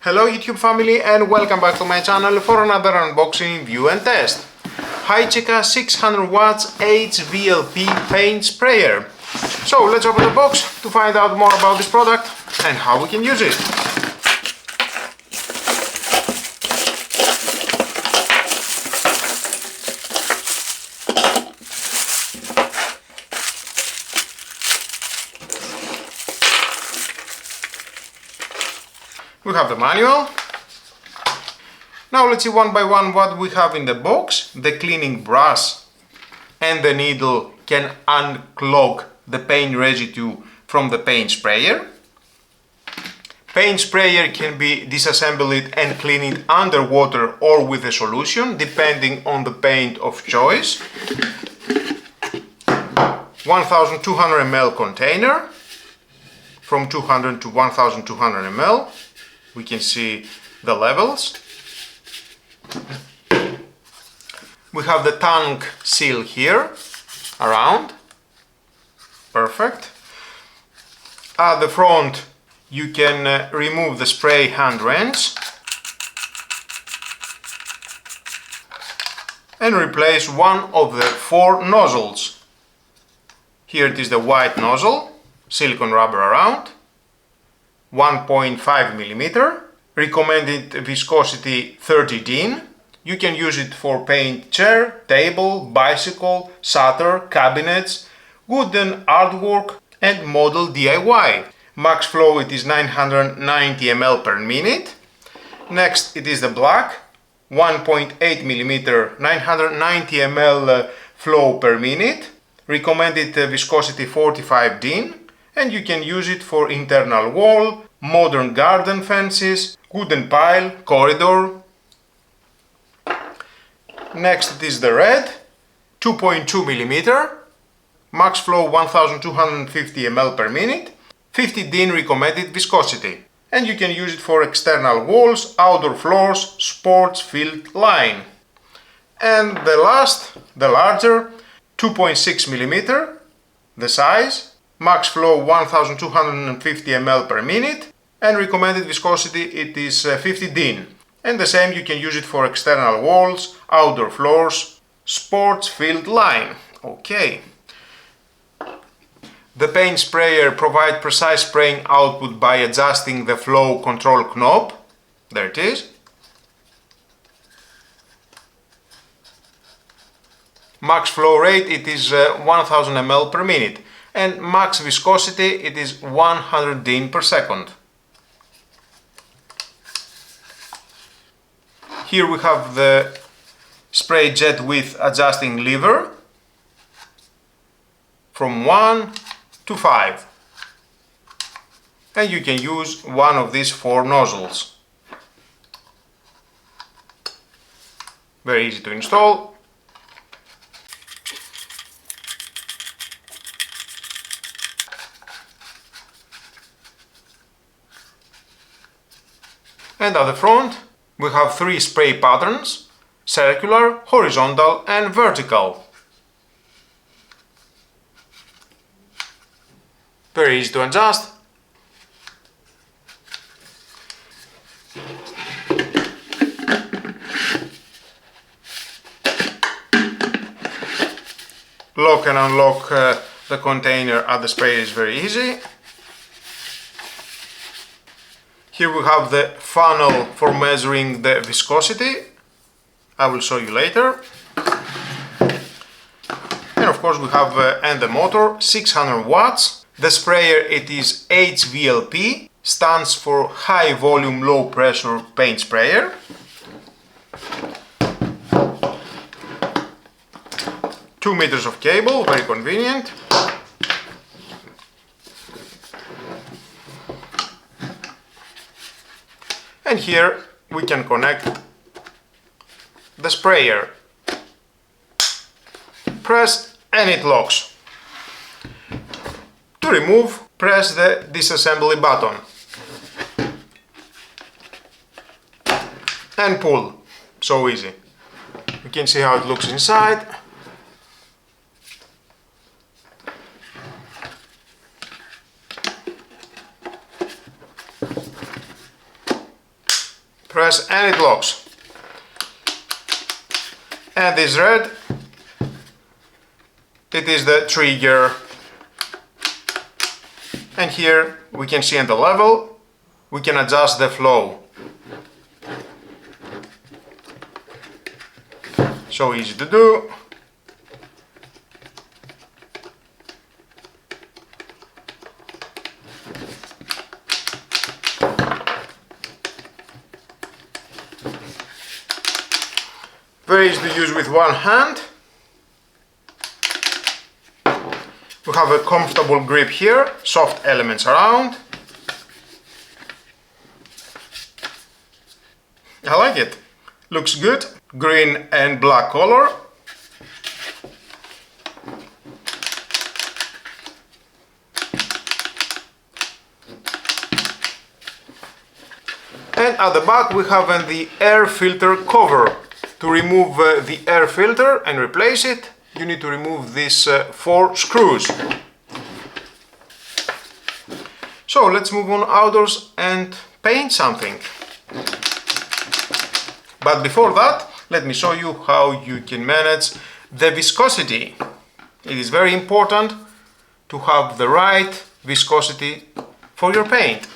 Hello YouTube family and welcome back to my channel for another unboxing, review and test. HYCHIKA 600 watts HVLP paint sprayer. So let's open the box to find out more about this product and how we can use it. We have the manual. Now let's see one by one what we have in the box. The cleaning brush and the needle can unclog the paint residue from the paint sprayer. Paint sprayer can be disassembled and cleaned underwater or with a solution depending on the paint of choice. 1200 ml container, from 200 to 1200 ml. We can see the levels. We have the tank seal here around. Perfect. At the front you can remove the spray hand wrench and replace one of the 4 nozzles. Here it is the white nozzle, silicone rubber around, 1.5 millimeter, recommended viscosity 30 din. You can use it for paint chair, table, bicycle, shutter, cabinets, wooden artwork and model DIY. Max flow it is 990 ml per minute. Next it is the black, 1.8 millimeter, 990 ml flow per minute. Recommended viscosity 45 din. And you can use it for internal wall, modern garden fences, wooden pile, corridor. Next it is the red, 2.2 millimeter, max flow 1250 ml per minute, 50 din recommended viscosity. And you can use it for external walls, outdoor floors, sports field line. And the last, the larger, 2.6 millimeter, the size, max flow 1250 ml per minute, and recommended viscosity it is 50 din. And the same you can use it for external walls, outdoor floors, sports field line. Okay. The paint sprayer provides precise spraying output by adjusting the flow control knob. There it is. Max flow rate it is 1000 ml per minute. And max viscosity it is 100 din per second. Here we have the spray jet width adjusting lever from 1 to 5. And you can use one of these 4 nozzles. Very easy to install. And at the front we have 3 spray patterns, circular, horizontal and vertical. Very easy to adjust. Lock and unlock the container at the sprayer is very easy. Here we have the funnel for measuring the viscosity. I will show you later. And of course we have and the motor, 600 watts. The sprayer it is HVLP, stands for high volume low pressure paint sprayer. Two meters of cable, very convenient. And here we can connect the sprayer. Press and it locks. To remove, press the disassembly button and pull. So easy. You can see how it looks inside. Press and it locks. And this red, it is the trigger. And here we can see on the level, we can adjust the flow. So easy to do. Very easy to use with one hand. We have a comfortable grip here, soft elements around. I like it. Looks good. Green and black color. And at the back we have the air filter cover. To remove the air filter and replace it, you need to remove these 4 screws. So let's move on outdoors and paint something. But before that, let me show you how you can manage the viscosity. It is very important to have the right viscosity for your paint.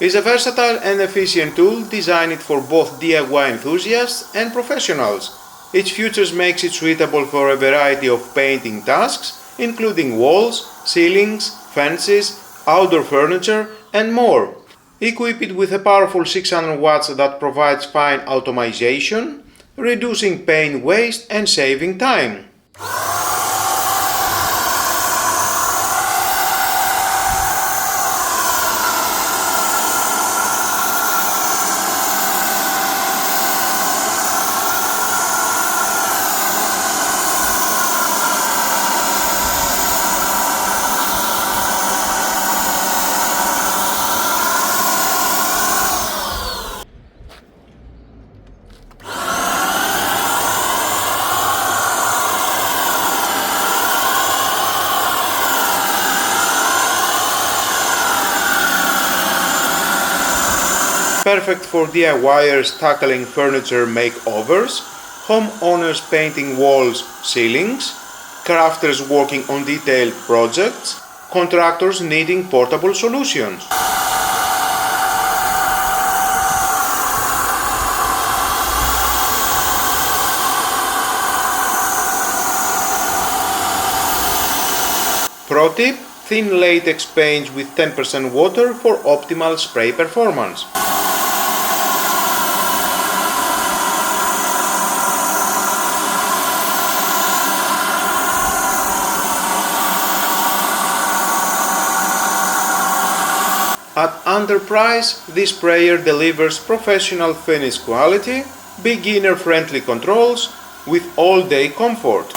It's a versatile and efficient tool designed for both DIY enthusiasts and professionals. Its features makes it suitable for a variety of painting tasks, including walls, ceilings, fences, outdoor furniture, and more. Equip it with a powerful 600 watts that provides fine automation, reducing paint waste and saving time. Perfect for DIYers tackling furniture makeovers, homeowners painting walls, ceilings, crafters working on detailed projects, contractors needing portable solutions. Pro tip: thin latex paints with 10% water for optimal spray performance. At under price, this sprayer delivers professional finish quality, beginner-friendly controls with all-day comfort.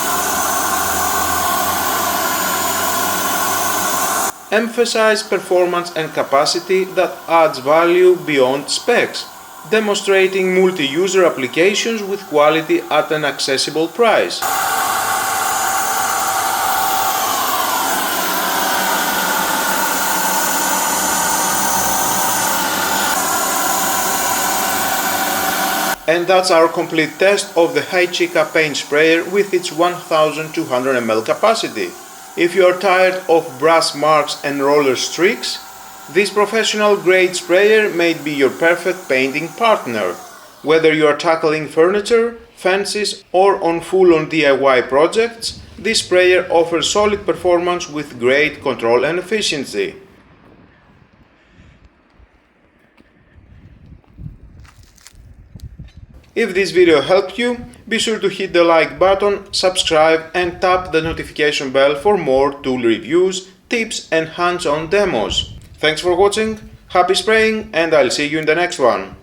Emphasize performance and capacity that adds value beyond specs, demonstrating multi-user applications with quality at an accessible price. And that's our complete test of the HYCHIKA paint sprayer with its 1200 ml capacity. If you are tired of brass marks and roller streaks, this professional grade sprayer may be your perfect painting partner. Whether you are tackling furniture, fences or on full-on DIY projects, this sprayer offers solid performance with great control and efficiency. If this video helped you, be sure to hit the like button, subscribe and tap the notification bell for more tool reviews, tips and hands-on demos. Thanks for watching, happy spraying, and I'll see you in the next one.